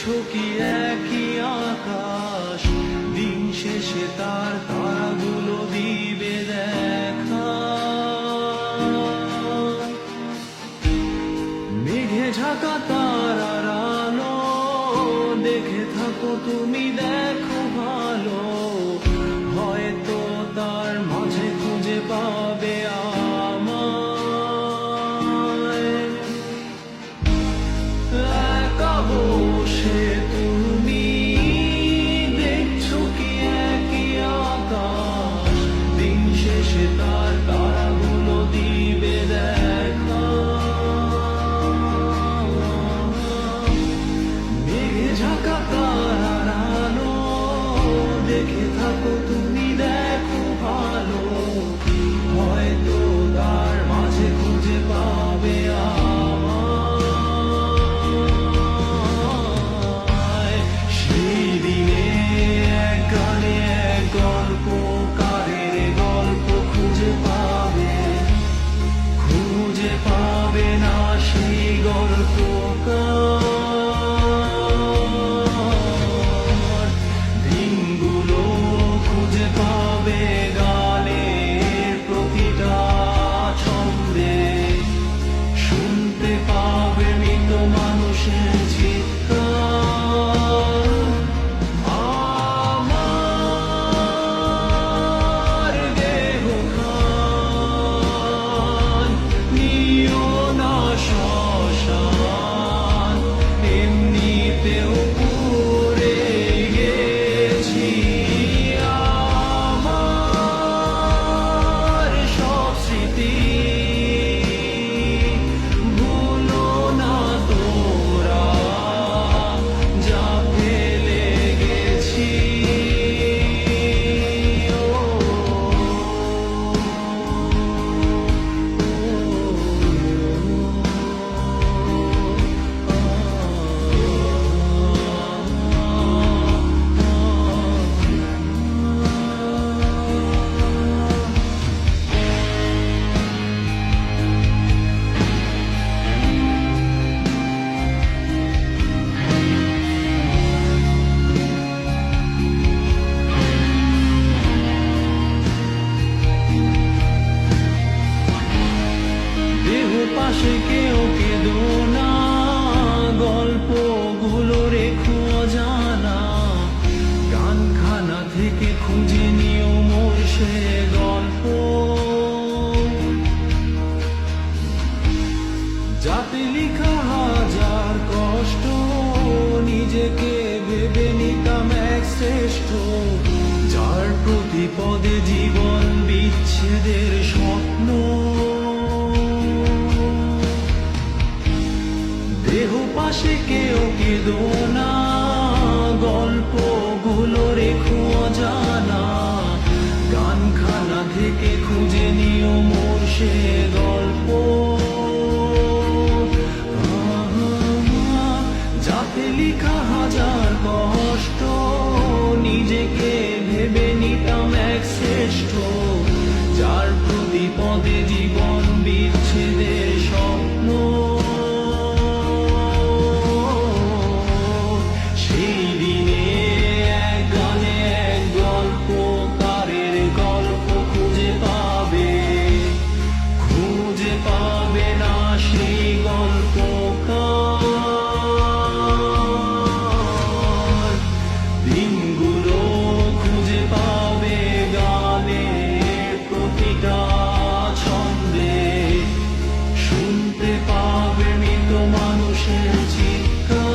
দেখছো কি একই আকাশ, দিন শেষে তার তারাগুলো দিবে দেখা। মেঘে ঢাকা তারার আলো দেখে থাকো তুমি, দেখো ভালো, হয়তো তার মাঝে খুঁজে পাবে আমায়। একা বসে তুমি দেখছো কি একই আকাশ, দিন শেষে তার তারাগুলো দিবে দেখা। মেঘে ঢাকা তারার আলো দেখে থাকো তুমি, দেখো ভালো, হয়তো তার মাঝে খুঁজে পাবে আমায়। সেই দিনে এক গানে এক গল্পকারের গল্প খুঁজে পাবে না সেই গল্পকার। দিনগুলো খুঁজে পাবে গানের প্রতিটা ছন্দে, শুনতে পাবে মৃত মানুষের চিৎকার। আমার দেহ খান নিও না শ্মশান, এমনিতেও পুড়ে গেছি। আমার সব স্মৃতি ভুলো না তোমরা, যা ফেলে গেছি। দেহ পাশে কেউ কেঁদো না, গল্পগুলো রেখো অজানা, গানখানা থেকে খুঁজে নিও মোর সে গল্প, যাতে লিখা হাজার কষ্ট, নিজেকে ভেবে নিতাম এক শ্রেষ্ঠ, যার প্রতি পদে জীবন বিচ্ছেদের স্বপ্ন। দেহ পাশে কেউ কেঁদো না, গল্পগুলো রেখো অজানা, গানখানা থেকে খুঁজে নিও মোর সে গল্প, যাতে লিখা হাজার কষ্ট, নিজেকে ভেবে নিতাম এক শ্রেষ্ঠ, যার প্রতি পদে জীবন বিচ্ছেদের স্বপ্ন। সেই দিনে এক গানে এক গল্পকারের গল্প খুঁজে পাবে না সেই গল্পকার। দিনগুলো খুঁজে পাবে গানের প্রতিটা ছন্দে, শুনতে পাবে মৃত মানুষের চিৎকার।